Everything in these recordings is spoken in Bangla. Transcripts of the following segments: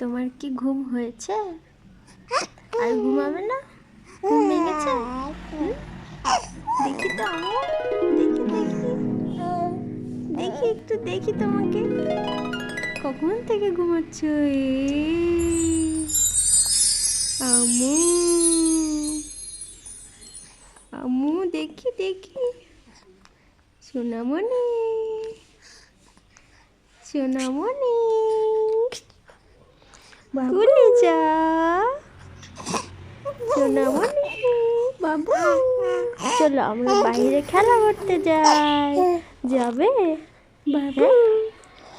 তোমার কি ঘুম হয়েছে? আর ঘুমাবে না? ঘুম ভেঙেছে? দেখি তো আম্মু, দেখি দেখি দেখি একটু দেখি তোমাকে। কখন থেকে ঘুমাচ্ছ? আম্মু আম্মু দেখি দেখি। সোনামণি সোনামণি কুলে যা সোনামণি বাবু। চলো আমরা বাইরে খেলা করতে যাই। যাবে বাবু?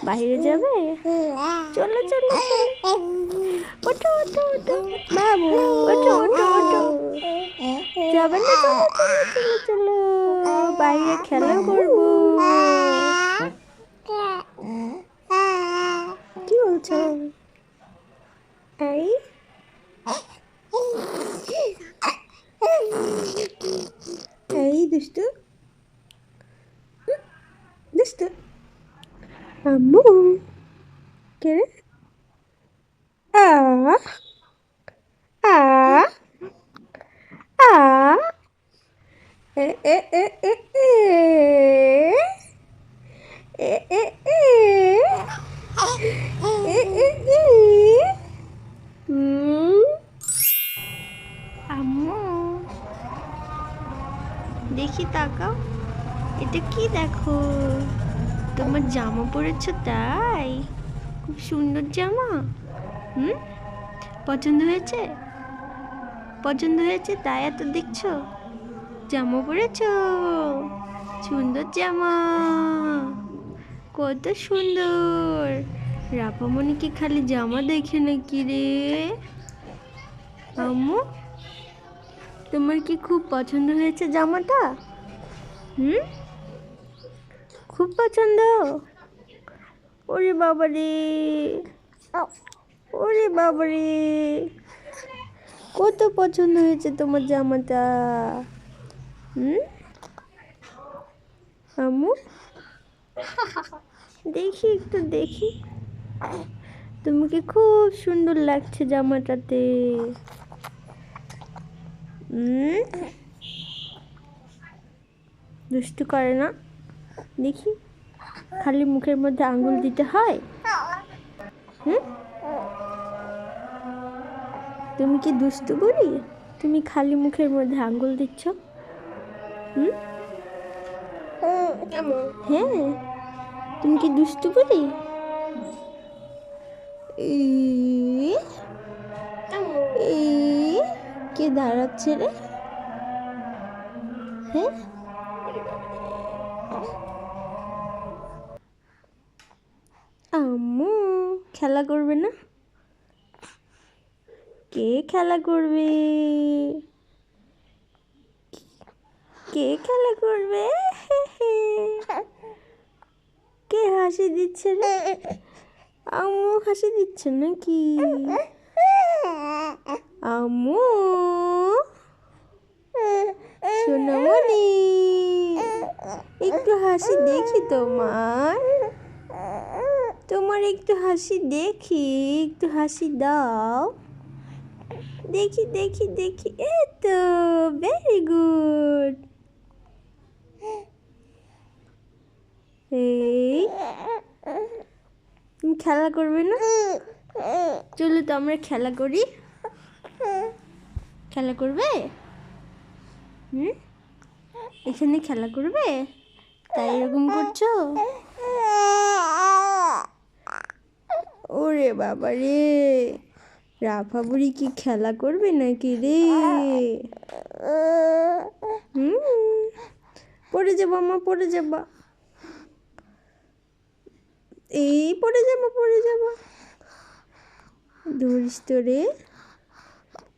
বাইরে যাবে? চলো চলো ওঠো ওঠো ওঠো বাবু, ওঠো ওঠো ওঠো। যাবে না? চলো চলো চলো চলো বাইরে খেলা করবো। কি বলছো? এই এই দুষ্টু দুষ্টু আম্মু কে রে? আ আ আ এ এ এ এ এ এ এ এ এ এ এ আম্মু দেখি তাকাও, এটা কি দেখো? তোমার জামা পরেছো তাই? খুব সুন্দর জামা। পছন্দ হয়েছে? পছন্দ হয়েছে তাই এত দেখছো? জামা পরেছো? সুন্দর জামা, কত সুন্দর। রাপামণি কি খালি জামা দেখে নাকি রে? আম্মু তোমার কি খুব পছন্দ হয়েছে জামাটা? খুব পছন্দ? ওরে বাবারে, ওরে বাবারে, কত পছন্দ হয়েছে তোমার জামাটা। আম্মু দেখি একটু দেখি, তোমাকে খুব সুন্দর লাগছে জামাটাতে। দুষ্টু করে না? দেখি, খালি মুখের মধ্যে আঙ্গুল দিতে হয়? তুমি কি দুষ্টু বুড়ি? তুমি খালি মুখের মধ্যে আঙ্গুল দিচ্ছ? হ্যাঁ, তুমি কি দুষ্টু বুড়ি? কে দাঁড়াচ্ছে রে? হ্যাঁ, আম্মু খেলা করবে না? কে খেলা করবে? কে খেলা করবে? কে হাসি দিচ্ছে রে? আম্মু হাসি দিচ্ছে নাকি? আম্মু সোনামণি একটু হাসি দেখি তোমার। তোমার একটু হাসি দেখি, একটু হাসি দাও। দেখি দেখি দেখি, এই তো ভেরি গুড। এই তুমি খেলা করবে না? চলো তো আমরা খেলা করি। খেলা করবে? এখানে খেলা করবে তাই এরকম করছো? ওরে বাবা রে, রাফা বুড়ি কি খেলা করবে নাকি রে? পড়ে যাবো মা, পড়ে যাবা। এই পড়ে যাবো পড়ে যাবো। ধরিস তো রে।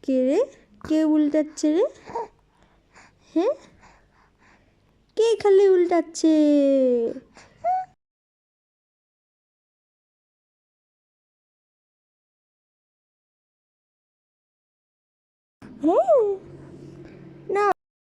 কে রে? কে উল্টাচ্ছে রে? হ্যাঁ, কে খালি উল্টাচ্ছে?